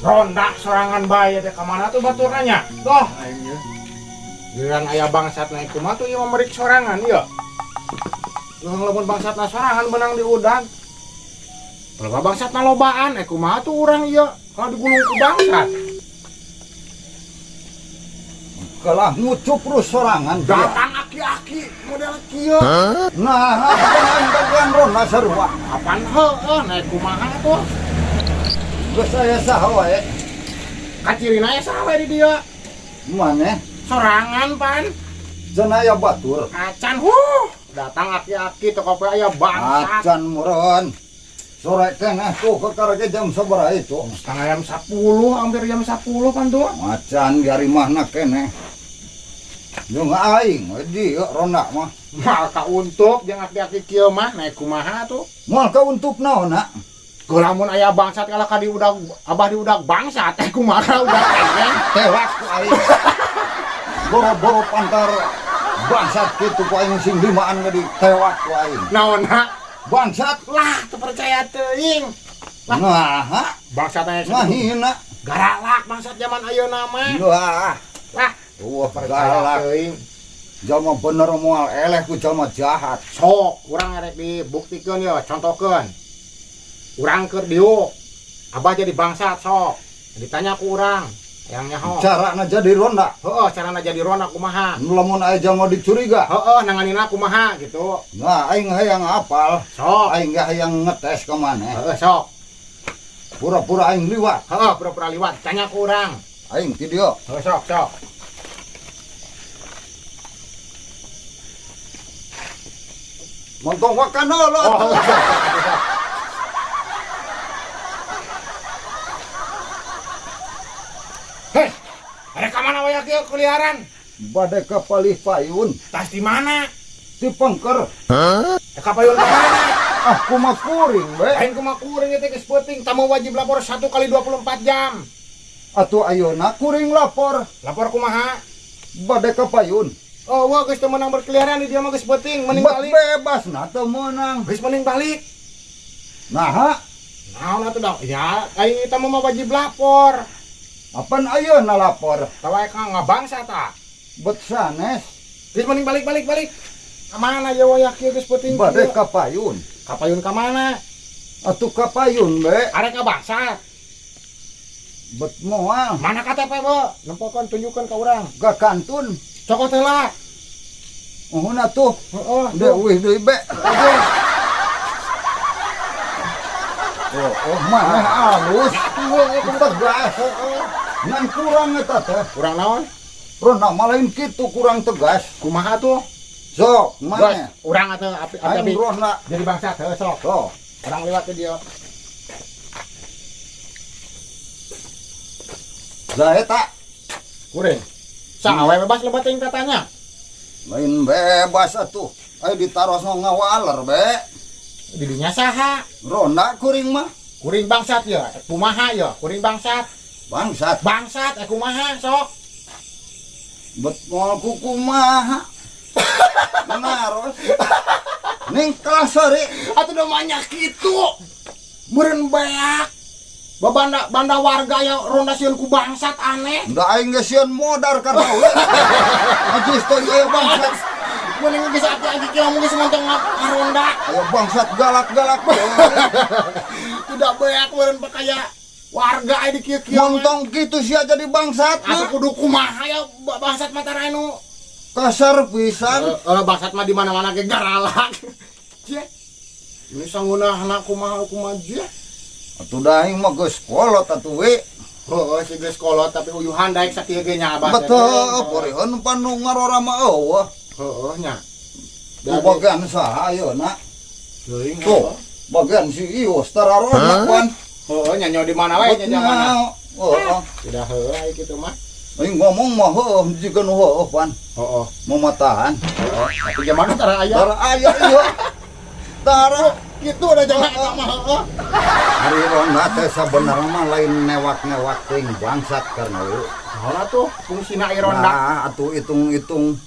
ronda sorangan bae teh ka mana tuh baturnya? Toh. Giliran aya bangsat naik kumaha tuh ieu merik sorangan ieu. Lamun bangsatna sorangan menang di udag. Kalau bangsatna lobaan kumaha tuh urang ieu kalau digulung ku bangsat. Kalah ngucup terus sorangan Datang aki-aki model kieu. Nah, apaan bagian ronda sarua. Apaan heueuh naik kumaha tuh? Geus saya saha wae. Kacirina ya saha di dia? Maneh Sorangan pan. cenah aya batur. Acan datang aki-aki teu kope aya bangsat. Acan mureun. Sore keneh tuh kekarage jam sabaraha itu? Setengah jam 10, hampir jam 10 pan tuh. Macan di harimahna keneh. Jeung aing di ronda mah. Mal kauntuk jeung aki-aki kieu mah naik kumaha tuh? Moal ka untuk naonna? Ku lamun aya bangsat kalau ka di udag abah di udag bangsat kumaha udah pengen Tewak ku aing. Boro-boro pantar bangsat kitu ku aing sing limaan ge di tewak ku aing. naonna Bangsat lah teu percaya teuing. nah, Bangsat aya mahina. garalak bangsat zaman ayeuna mah. Wah, Lah percaya galak. teuing. Jalma bener moal eleh ku jalma jahat. Sok urang rek dibuktikeun ya contohkeun. Urang keur diuk. Abah jadi bangsat sok. Ditanya ku urang, yang nyaho. Carana jadi ronda. Heeh, carana jadi ronda kumaha? Lamun aya jalma dicuriga. Heeh, nanganina kumaha gitu. Nah, aing hayang apal. Sok. Aing gak hayang ngetes ke maneh. Heeh, sok. Pura-pura aing liwat. Heeh, pura-pura liwat. Tanya ku urang. Aing ti dieu. Heeh, sok. Montong wakan lo. Oh, sok. Hei, ada ka mana waya kieu kuliaran? Bade ka palih payun. Tas di mana? Ti pengker. Ka payun ka mana? Ah, kumaha kuring be. Lain kumaha kuring teh geus peuting, tamu wajib lapor 1 kali 24 jam. Atuh ayeuna kuring lapor. Lapor kumaha? Bade ka payun. Oh, wah geus teu meunang berkeliaran di dia mah geus peuting, mending Bet balik. bebas na teu meunang. Geus mending balik. Nah, Naon atuh dong? Ya, aing eta mah wajib lapor. apan ayeuna lapor? Tawa ka ngabangsa ta. Bet sanes. Geus mending balik. Ka mana ya waya kieu geus peuting? Bade ka payun. Ka payun ka mana? Atuh ka payun be. Arek ka bangsat. Bet moal. Mana KTP bo? Nempokeun tunjukkeun ka urang. Ka kantun. Cokot heula. Uhun atuh. Heeh. Deuwih deui be. Oh, maneh alus. Tegas. Ngan kurang eta teh. Urang naon? Ronda mah lain kitu kurang tegas. Kumaha tuh? Sok, maneh. Urang atuh api Aing ronda. jadi bangsat heuh sok. Sok. Urang liwat ke dia. Da eta Kuring. Sawe bebas lebat teuing katanya. lain bebas atuh. Aya ditaros ngawaler be. Di dinya saha? Ronda kuring mah Kuring bangsat ya. Kumaha ya? Kuring bangsat. bangsat. Bangsat kumaha sok. Bet moal kumaha. Naros. Ning kasari Atuh namanya kitu. Meureun beak. Banda warga ya ronda sieun ku bangsat aneh. da aing geus sieun modar karena we. Ajis teh aya bangsat. Mending geus aki-aki kieu mung geus montong ngaronda. Aya bangsat galak-galak. Tidak beak meureun pakaya warga aya di kieu-kieu. Montong kitu sia jadi bangsat. Atuh kudu kumaha ya bangsat Matarai nu Kasar pisan. bangsat mah di mana-mana ge garalak. Cie. Ini sangunahna kumaha je. Atuh da aing mah geus kolot atuh we. Heueuh si geus kolot tapi uyuhan daek sakieu ge nya abah. Betul, poreun panu ngarora mah eueuh. Heueuh nya. Ku bagian saha ayeuna? Teuing. Tuh, bagian si Ius tararona pan. Heueuh nya nyaho di mana wae nya zamana. Heeh. Tidak heueuh aya kitu mah. Aing ngomong mah heueuh jikeun heueuh pan. Heeh. Mematahan. Tapi zamana tara aya. Tara aya ieu. Tara Kitu ada jangan eta mah heueuh. hari ronda teh sabenerna mah lain newak-newak teuing bangsat karena we. Saha tuh fungsina ieu ronda? Nah, atuh hitung-hitung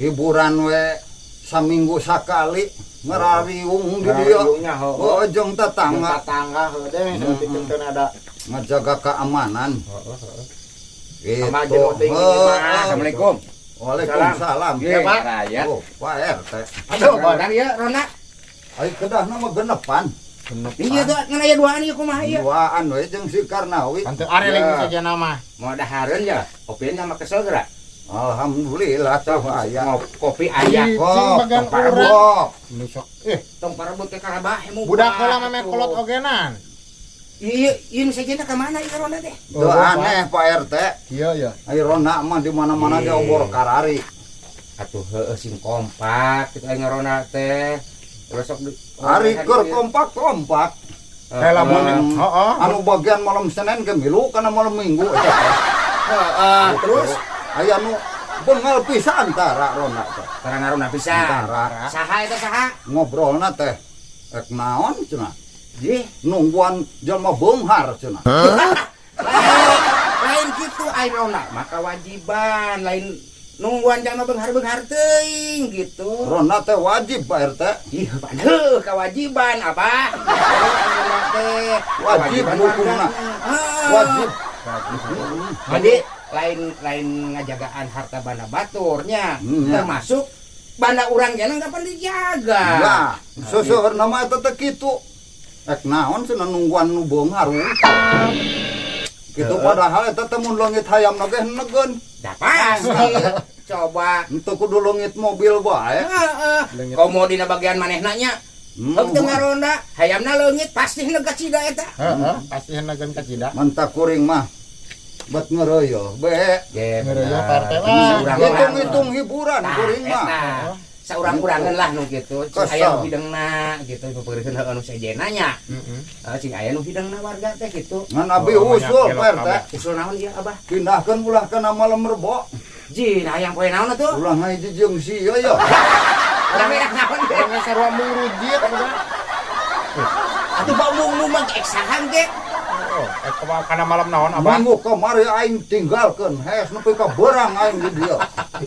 hiburan we saminggu sakali ngerariung di dieu. Ngariungnya heueuh. Oh, jeung tetangga. Tetangga heueuh deh, saeutik teu ada ngajaga keamanan. Gitu. Sama jeung teuing Assalamualaikum. Waalaikumsalam. Nggih, Pak. Raya. Oh, Pak RT. Aduh, benar ya, Rona. Ai kedah nama genepan. Iya tuh, ngan aya duaan ieu kumaha ieu? Duaan we jeung si Karnawi. Tante areleng saja nama. Mau dahareun ya, kopian sama kesel geura. Alhamdulillah tah aya. Mau kopi aya. Kok bagan parabok. Nusok. Tong parebut ke kalabah hemu. Budak heula meme kolot ogenan. Iya, ieu sajena ka mana ieu Rona teh? Tuh aneh Pak RT. Iya ya. Ai Rona mah di mana-mana Iya. dia obor karari. Atuh heueuh sing kompak kita aya Rona teh. Terus sok Ari keur kompak-kompak. Lamun heeh. Anu bagian malam Senin ke milu kana malam Minggu eta. terus aya nu beungeul pisan tara Rona teh. karena bisa. Tara Saha eta saha? ngobrolna teh rek naon cenah. Ih, Nungguan jalma beunghar cenah. lain gitu ai Rona, maka wajiban lain nungguan jalma beunghar-beunghar teuing gitu. Rona teh wajib Pak RT. Ih, padahal kewajiban Abah. Wajib hukumna. Wajib. Jadi lain ngajagaan harta banda baturnya, Ya. termasuk banda urang jana kapan dijaga. Ya, seuseurna mah eta teh kitu. Rek naon cenah nungguan nu beunghar. Kitu padahal eta teh mun leungit hayamna ge neugeun. Da pasti. Coba. Henteu kudu leungit mobil bae. Heeh. Komo dina bagian manehna nya. Heuh teu ngaronda, hayamna leungit pasti negat cida eta. Heeh, pasti hendagan ka cida. Mantap kuring mah bet ngeureuyo be. Ge, Ngeureuyo bener. partai lah. Hitung-hitung hiburan kuring mah. Saurang-urangan lah nu kitu. Cing Kesel. aya nu hidengna gitu peureun heueuh nu sejenna nya. Heeh. Cing aya nu hidengna warga teh gitu. Ngan abi Oh, usul banyak Pak RT. Usul naon ieu Abah? Pindahkeun ulah kana malam Rebo. Jin hayang poe naon atuh? Ulah ngahiji jeung si ieu ya. Udah merah naon ge? Karena sarua murujit udah. Atuh bau mung mah eksahan ge. Oh, kana malam naon abah? Minggu kamari aing tinggalkeun hees nepi ka beurang aing di dieu.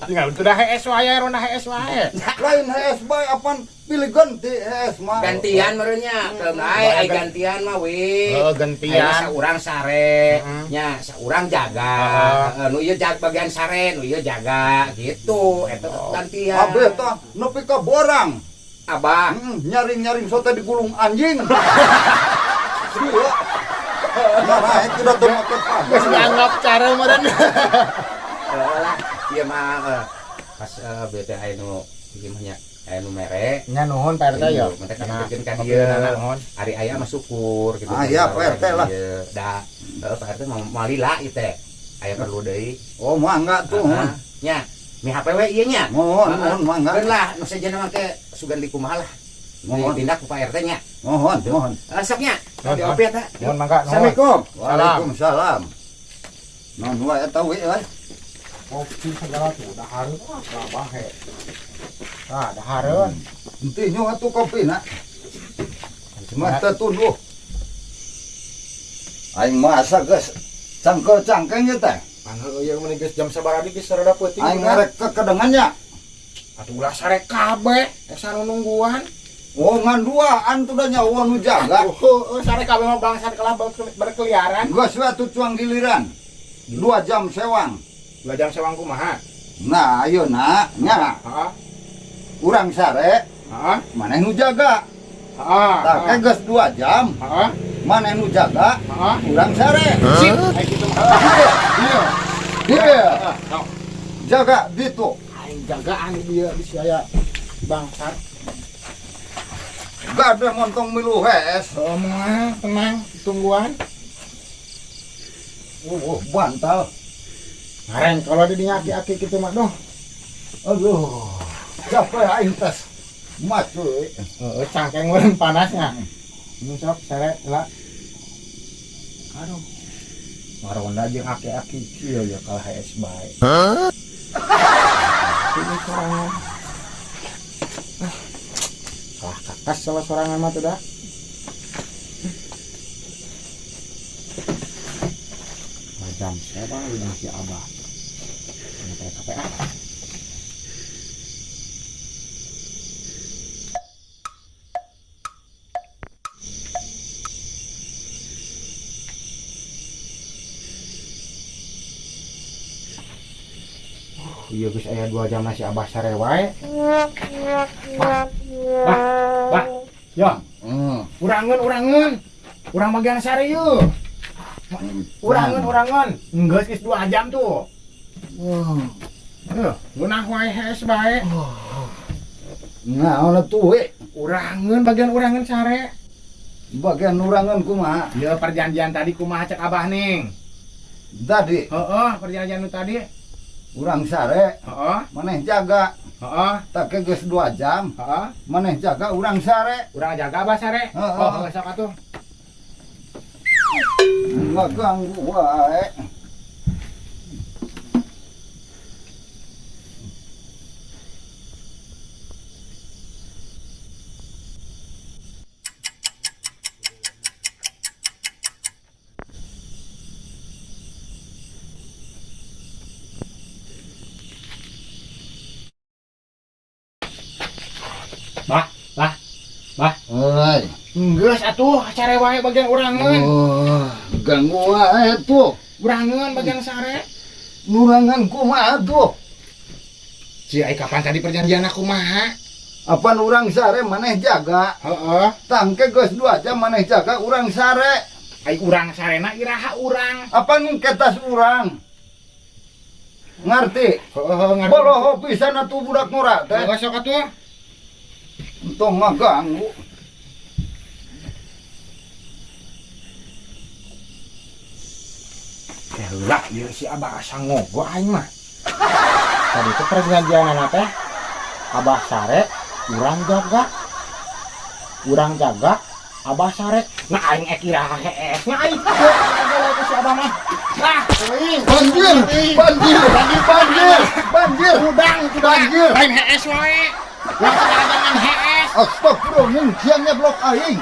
Tinggal itu dah HS wae, rona HS wae. Lain hees bae apan pilih ganti hees mah. Gantian merenya, keum ai gantian mah we. Oh, Aya gantian. saurang sare, Heeh. nya saurang jaga. Heeh. Nu ieu jag bagian sare, nu ieu jaga gitu. Eta gantian. Abeh tah nepi ka beurang. Abah. Nyaring-nyaring sote digulung anjing. Dua. Nah, itu udah tuh make Geus dianggap cara meureun. Lah, ieu mah pas bete aya nu ieu mah nya aya nu mere. Nya nuhun Pak RT ya. Mentek bikin ka dieu. Ari aya mah syukur gitu. Ah, iya, Pak RT lah. Da, Pak RT mah malila ieu teh. Aya perlu deui. Oh, mangga tuh. Nya, mi HP we ieu nya. Mohon mangga. Keun lah, nu sejenna mah teh sugan di kumaha lah. Mohon. Pindah ku Pak RT nya. Mohon. Sok nya. Mohon, Di opi eta. Mohon mangga. nuhun. Assalamualaikum. Waalaikumsalam. Non wae eta we euy. Kopi segala tuh udah hareun abah he. Ah, dah hareun. Henteu nyo atuh kopina. Mah teh tunduh. Aing masa geus cangkel-cangkeng ieu teh. Pan heueuh ieu meni geus jam sabaraha geus sarada peuting. Aing ngarek kekedengannya. Atuh ulah sare kabeh, esa nu nungguan. Oh, ngan duaan tuh dah nyawa nu jaga. Sare kabeh mah bangsat kelah berkeliaran. Geus we atuh cuang giliran. 2 jam sewang. 2 jam sewang kumaha? Nah, ayeuna nya Heeh. urang sare, Heeh. maneh nu jaga. Heeh. Tah geus 2 jam, Heeh. maneh nu jaga, Heeh. urang sare. Sip, kayak gitu mah. Iya, Sok. jaga gitu. Aing jagaan dia di saya bangsat. Gak ada montong milu hees. Mah tenang, tungguan. Bantal. Ngareng kalau didinya aki-aki gitu mah doh. Aduh, capek aing tes. Macu. Cangkeng meureun panasnya. Sok sare lah. Aduh. Maronda jeung aki-aki kieu ya kalah HS bae. Hah? Ini sorangan. Salah kakas salah sorangan mah teh dah. Jam saya bang udah si abah. Ini kayak KPA. Iya geus aya 2 jam si Abah sare wae. Bah. Yo, urangeun. Urang bagian sare yeuh. Urangeun. Geus geus 2 jam tuh. Ngeunah wae hees bae. Naon atuh we? Bagian urangeun sare. Bagian urangan kumaha? Ieu perjanjian tadi kumaha cek Abah ning? Tadi Heeh, perjanjian nu tadi. urang sare, Heeh. maneh jaga. Heeh. Tak geus 2 jam, Heeh. maneh jaga urang sare. Urang jaga Abah sare. Heeh. Sok atuh. Enggak ganggu wae. Bah. Oi. Geus atuh sare wae bagian urangeun. Oh, ganggu wae tuh. Urangeun bagian sare. Nurangan kumaha tuh? Si ai kapan tadi perjanjian aku kumaha? Apaan urang sare maneh jaga? Heeh. Tangke geus 2 jam maneh jaga urang sare. Ai urang sarena iraha urang. Apaan ketas urang? Ngarti? Heeh, ngarti. Boloho pisan atuh budak ngora teh. Geus sok atuh. Entong mah ganggu. Heula ieu si Abah asa ngogo aing mah. Tadi itu perjanjianana teh Abah sare, urang jaga, Abah sare. Nah aing ek iraha hees. Nah aing teu si Abah mah. Lah, teuing. Banjir. Udang itu Banjir. lain hees wae. Yang perjanjian hees. Astagfirullah, siangnya blok aing.